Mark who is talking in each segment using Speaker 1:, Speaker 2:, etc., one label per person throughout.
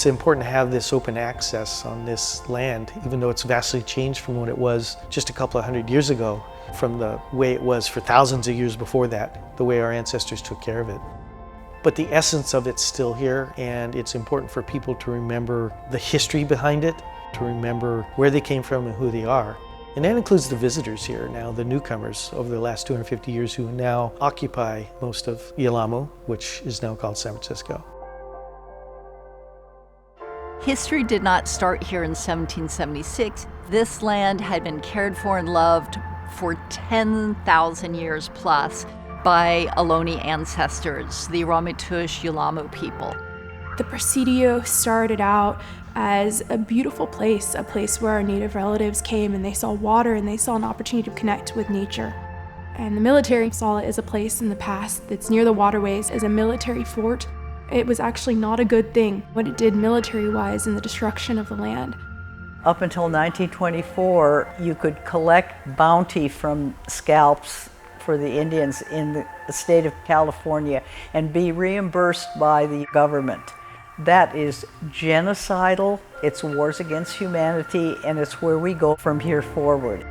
Speaker 1: It's important to have this open access on this land, even though it's vastly changed from what it was just a couple of hundred years ago, from the way it was for thousands of years before that, the way our ancestors took care of it. But the essence of it's still here, and it's important for people to remember the history behind it, to remember where they came from and who they are. And that includes the visitors here now, the newcomers over the last 250 years who now occupy most of Ohlone, which is now called San Francisco.
Speaker 2: History did not start here in 1776. This land had been cared for and loved for 10,000 years plus by Ohlone ancestors, the Ramaytush Ohlone people.
Speaker 3: The Presidio started out as a beautiful place, a place where our native relatives came and they saw water and they saw an opportunity to connect with nature. And the military saw it as a place in the past that's near the waterways, as a military fort. It was actually not a good thing, what it did military-wise in the destruction of the land.
Speaker 4: Up until 1924, you could collect bounty from scalps for the Indians in the state of California and be reimbursed by the government. That is genocidal, it's wars against humanity, and it's where we go from here forward.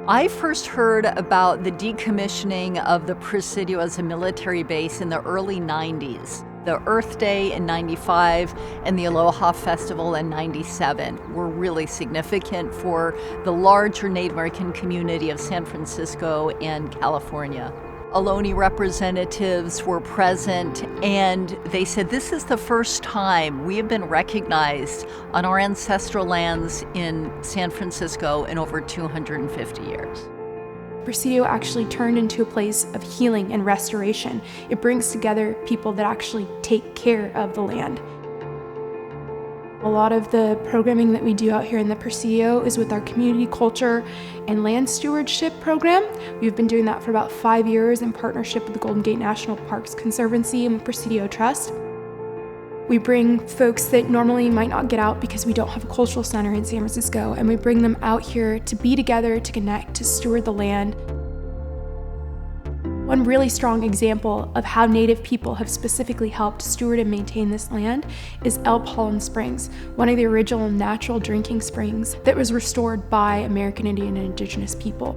Speaker 2: I first heard about the decommissioning of the Presidio as a military base in the early 90s. The Earth Day in 95 and the Aloha Festival in 97 were really significant for the larger Native American community of San Francisco and California. Ohlone representatives were present, and they said this is the first time we have been recognized on our ancestral lands in San Francisco in over 250 years.
Speaker 3: Presidio actually turned into a place of healing and restoration. It brings together people that actually take care of the land. A lot of the programming that we do out here in the Presidio is with our community culture and land stewardship program. We've been doing that for about 5 years in partnership with the Golden Gate National Parks Conservancy and the Presidio Trust. We bring folks that normally might not get out because we don't have a cultural center in San Francisco, and we bring them out here to be together, to connect, to steward the land. One really strong example of how Native people have specifically helped steward and maintain this land is Elk Holland Springs, one of the original natural drinking springs that was restored by American Indian and Indigenous people.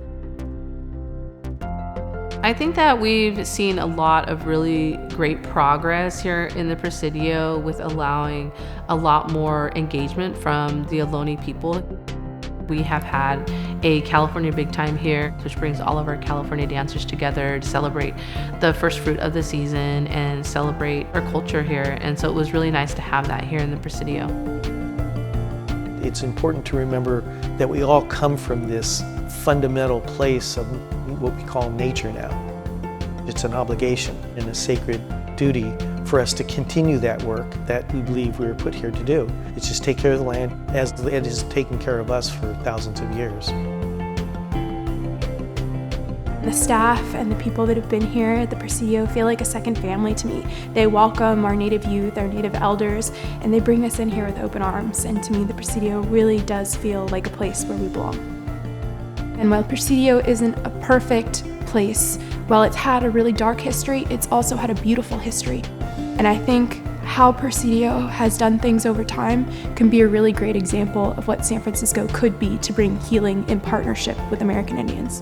Speaker 5: I think that we've seen a lot of really great progress here in the Presidio with allowing a lot more engagement from the Ohlone people. We have had a California Big Time here, which brings all of our California dancers together to celebrate the first fruit of the season and celebrate our culture here. And so it was really nice to have that here in the Presidio.
Speaker 1: It's important to remember that we all come from this fundamental place of what we call nature now. It's an obligation and a sacred duty for us to continue that work that we believe we were put here to do. It's just take care of the land as it has taken care of us for thousands of years.
Speaker 3: The staff and the people that have been here at the Presidio feel like a second family to me. They welcome our Native youth, our Native elders, and they bring us in here with open arms. And to me, the Presidio really does feel like a place where we belong. And while Presidio isn't a perfect place, while it's had a really dark history, it's also had a beautiful history. And I think how Presidio has done things over time can be a really great example of what San Francisco could be to bring healing in partnership with American Indians.